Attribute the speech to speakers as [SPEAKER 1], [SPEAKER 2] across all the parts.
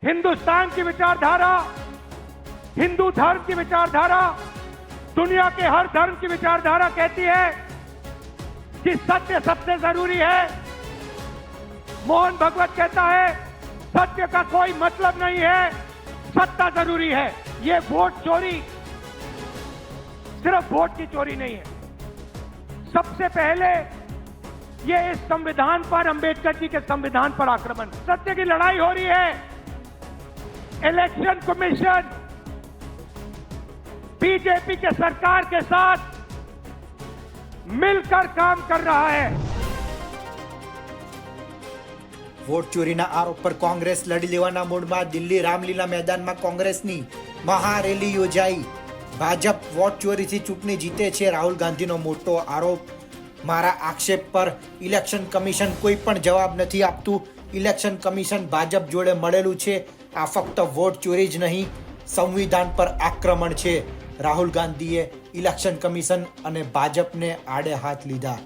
[SPEAKER 1] हिंदुस्तान की विचारधारा, हिंदू धर्म की विचारधारा, दुनिया के हर धर्म की विचारधारा कहती है कि सत्य सबसे जरूरी है। मोहन भगवत कहता है सत्य का कोई मतलब नहीं है, सत्ता जरूरी है। ये वोट चोरी सिर्फ वोट की चोरी नहीं है। सबसे पहले ये इस संविधान पर, अंबेडकर जी के संविधान पर आक्रमण, सत्य की लड़ाई हो रही है। इलेक्शन कमीशन बीजेपी के सरकार के साथ मिलकर काम कर रहा है।
[SPEAKER 2] વોટ ચોરીના આરોપ પર કોંગ્રેસ લડી લેવાના મૂડમાં દિલ્હી રામલીલા મેદાનમાં કોંગ્રેસની મહારેલી યોજાઈ। ભાજપ વોટ ચોરીથી ચૂંટણી જીતે છે, રાહુલ ગાંધીનો મોટો આરોપ। મારા આક્ષેપ પર ઇલેક્શન કમિશન કોઈ પણ જવાબ નથી આપતું। ઇલેક્શન કમિશન ભાજપ જોડે મળેલું છે। આ ફક્ત વોટ ચોરી જ નહીં, સંવિધાન પર આક્રમણ છે। રાહુલ ગાંધીએ ઇલેક્શન કમિશન અને ભાજપને આડે હાથ લીધા।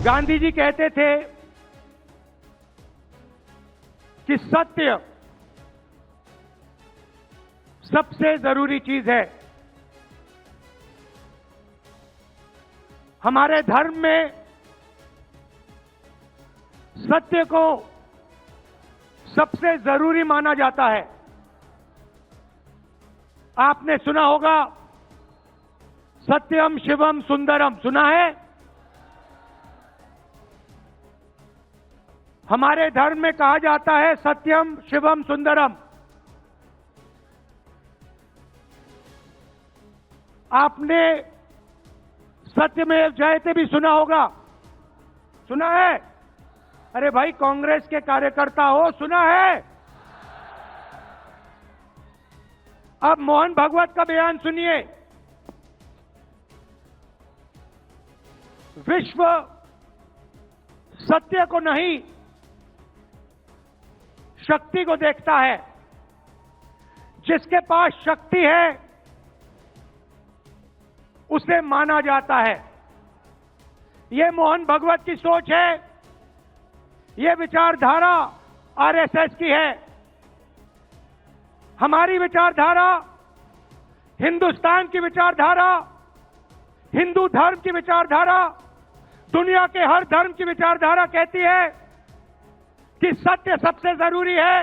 [SPEAKER 1] गांधी जी कहते थे कि सत्य सबसे जरूरी चीज है। हमारे धर्म में सत्य को सबसे जरूरी माना जाता है। आपने सुना होगा सत्यम शिवम सुंदरम, सुना है? हमारे धर्म में कहा जाता है सत्यम शिवम सुंदरम। आपने सत्यमेव जयते भी सुना होगा, सुना है? अरे भाई कांग्रेस के कार्यकर्ता हो, सुना है? अब मोहन भागवत का बयान सुनिए। विश्व सत्य को नहीं, शक्ति को देखता है। जिसके पास शक्ति है उसे माना जाता है। यह मोहन भागवत की सोच है, यह विचारधारा आरएसएस की है। हमारी विचारधारा, हिंदुस्तान की विचारधारा, हिंदू धर्म की विचारधारा, दुनिया के हर धर्म की विचारधारा कहती है कि सत्य सबसे जरूरी है।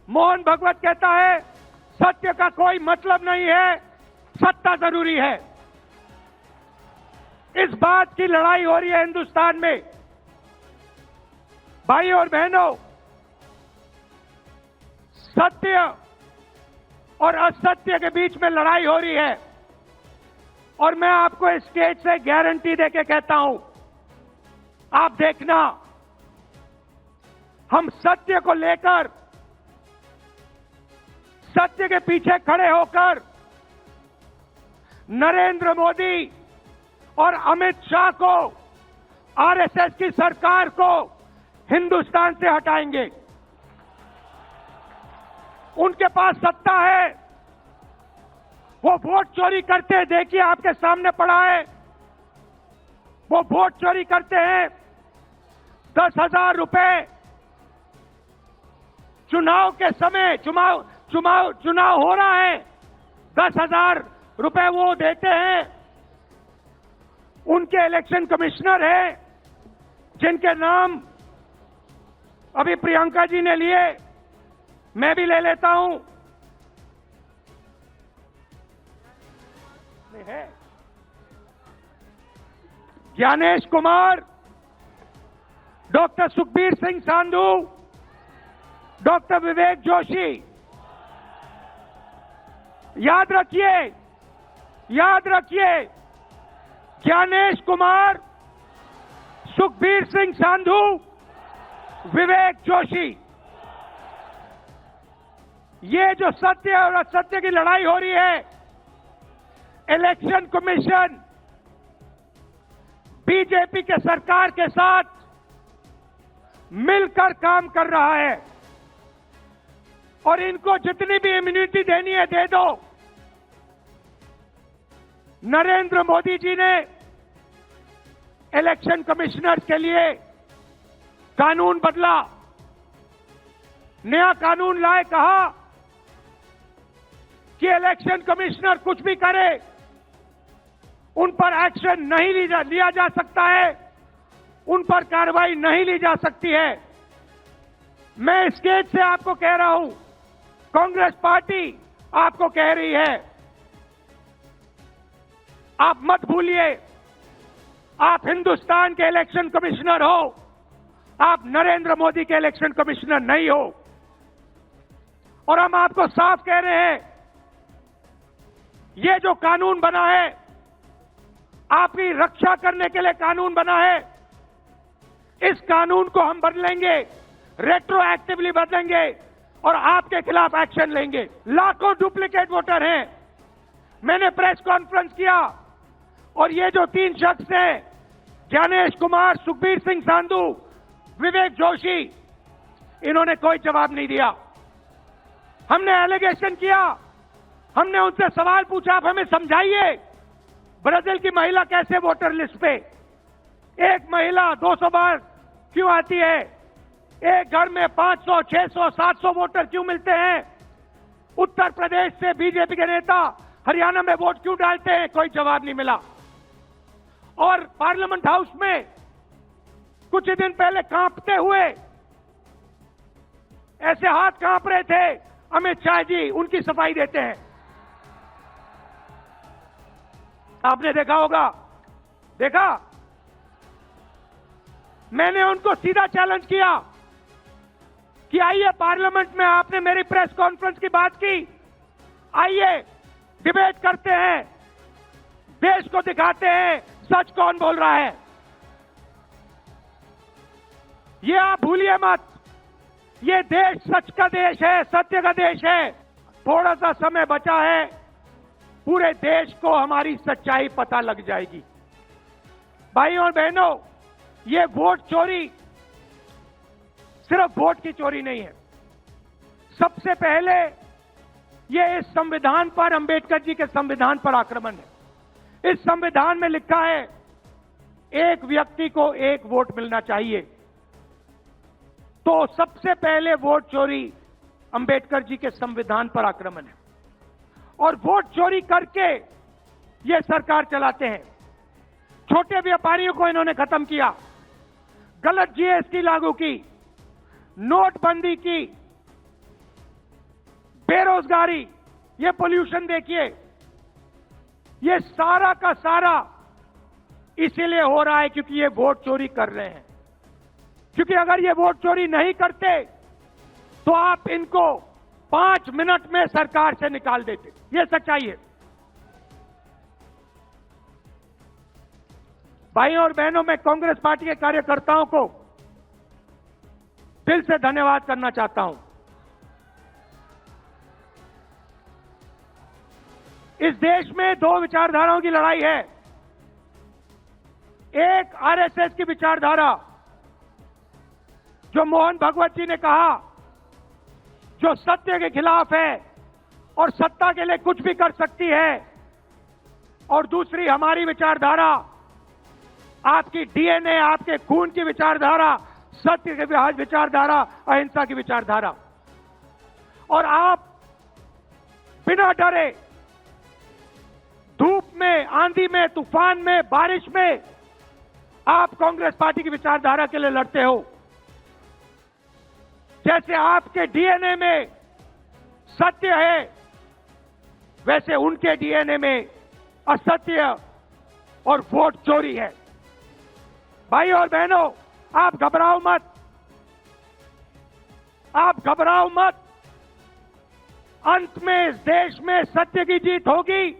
[SPEAKER 1] मोहन भागवत कहता है सत्य का कोई मतलब नहीं है, सत्ता जरूरी है। इस बात की लड़ाई हो रही है हिंदुस्तान में। भाई और बहनों, सत्य और असत्य के बीच में लड़ाई हो रही है। और मैं आपको इस स्टेज से गारंटी देके कहता हूं, आप देखना, हम सत्य को लेकर, सत्य के पीछे खड़े होकर नरेंद्र मोदी और अमित शाह को, आरएसएस की सरकार को हिंदुस्तान से हटाएंगे। उनके पास सत्ता है, वो वोट चोरी करते हैं। देखिए आपके सामने पड़ा है, वो वोट चोरी करते हैं। 10,000 रुपए चुनाव के समय, चुनाव हो रहा है, 10,000 रुपए वो देते हैं। उनके इलेक्शन कमिश्नर हैं जिनके नाम अभी प्रियंका जी ने लिए, मैं भी ले लेता हूं। है ज्ञानेश कुमार, डॉक्टर सुखबीर सिंह सांधू, डॉक्टर विवेक जोशी। याद रखिए, याद रखिए, ज्ञानेश कुमार, सुखबीर सिंह सांधू, विवेक जोशी। ये जो सत्य और असत्य की लड़ाई हो रही है, इलेक्शन कमीशन बीजेपी के सरकार के साथ मिलकर काम कर रहा है। और इनको जितनी भी इम्यूनिटी देनी है दे दो। नरेंद्र मोदी जी ने इलेक्शन कमिश्नर के लिए कानून बदला। नया कानून लाए, कहा कि इलेक्शन कमिश्नर कुछ भी करे उन पर एक्शन नहीं लिया जा सकता है, उन पर कार्रवाई नहीं ली जा सकती है। मैं इस स्टेज से आपको कह रहा हूं, कांग्रेस पार्टी आपको कह रही है, आप मत भूलिए, आप हिंदुस्तान के इलेक्शन कमिश्नर हो, आप नरेंद्र मोदी के इलेक्शन कमिश्नर नहीं हो। और हम आपको साफ कह रहे हैं, ये जो कानून बना है, आपकी रक्षा करने के लिए कानून बना है, इस कानून को हम बदलेंगे, रेट्रोएक्टिवली बदलेंगे और आपके खिलाफ एक्शन लेंगे। लाखों डुप्लीकेट वोटर हैं। मैंने प्रेस कॉन्फ्रेंस किया और ये जो 3 शख्स हैं, ज्ञानेश कुमार, सुखबीर सिंह सांधू, विवेक जोशी, इन्होंने कोई जवाब नहीं दिया। हमने एलिगेशन किया, हमने उनसे सवाल पूछा, आप हमें समझाइए ब्राजील की महिला कैसे वोटर लिस्ट पे, एक महिला 200 बार क्यों आती है, एक घर में 500, 600, 700 वोटर क्यों मिलते हैं, उत्तर प्रदेश से बीजेपी के नेता हरियाणा में वोट क्यों डालते हैं, कोई जवाब नहीं मिला। और पार्लियामेंट हाउस में कुछ दिन पहले कांपते हुए, ऐसे हाथ कांप रहे थे, अमित शाह जी उनकी सफाई देते हैं। आपने देखा होगा, देखा, मैंने उनको सीधा चैलेंज किया कि आइए पार्लियामेंट में, आपने मेरी प्रेस कॉन्फ्रेंस की बात की, आइए डिबेट करते हैं, देश को दिखाते हैं सच कौन बोल रहा है। ये आप भूलिए मत, ये देश सच का देश है, सत्य का देश है। थोड़ा सा समय बचा है, पूरे देश को हमारी सच्चाई पता लग जाएगी। भाइयों और बहनों, ये वोट चोरी सिर्फ वोट की चोरी नहीं है। सबसे पहले ये इस संविधान पर, अंबेडकर जी के संविधान पर आक्रमण है। इस संविधान में लिखा है, एक व्यक्ति को एक वोट मिलना चाहिए। तो सबसे पहले वोट चोरी अंबेडकर जी के संविधान पर आक्रमण है। और वोट चोरी करके ये सरकार चलाते हैं। छोटे व्यापारियों को इन्होंने खत्म किया, गलत जीएसटी लागू की, नोटबंदी की, बेरोजगारी, ये पोल्यूशन देखिए, ये सारा का सारा इसीलिए हो रहा है क्योंकि ये वोट चोरी कर रहे हैं। क्योंकि अगर ये वोट चोरी नहीं करते तो आप इनको 5 मिनट में सरकार से निकाल देते। ये सच्चाई है। भाइयों और बहनों, मैं कांग्रेस पार्टी के कार्यकर्ताओं को दिल से धन्यवाद करना चाहता हूं। इस देश में 2 विचारधाराओं की लड़ाई है। एक आरएसएस की विचारधारा, जो मोहन भगवत जी ने कहा, जो सत्य के खिलाफ है और सत्ता के लिए कुछ भी कर सकती है। और दूसरी हमारी विचारधारा, आपकी डीएनए, आपके खून की विचारधारा, सत्य की विचारधारा, अहिंसा की विचारधारा। और आप बिना डरे, धूप में, आंधी में, तूफान में, बारिश में, आप कांग्रेस पार्टी की विचारधारा के लिए लड़ते हो। जैसे आपके डीएनए में सत्य है, वैसे उनके डीएनए में असत्य और वोट चोरी है। भाई और बहनों, आप घबराओ मत, आप घबराओ मत। अंत में इस देश में सत्य की जीत होगी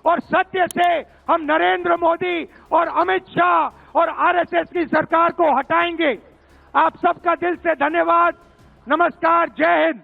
[SPEAKER 1] और सत्य से हम नरेंद्र मोदी और अमित शाह और आरएसएस की सरकार को हटाएंगे। आप सबका दिल से धन्यवाद। नमस्कार, जय हिंद।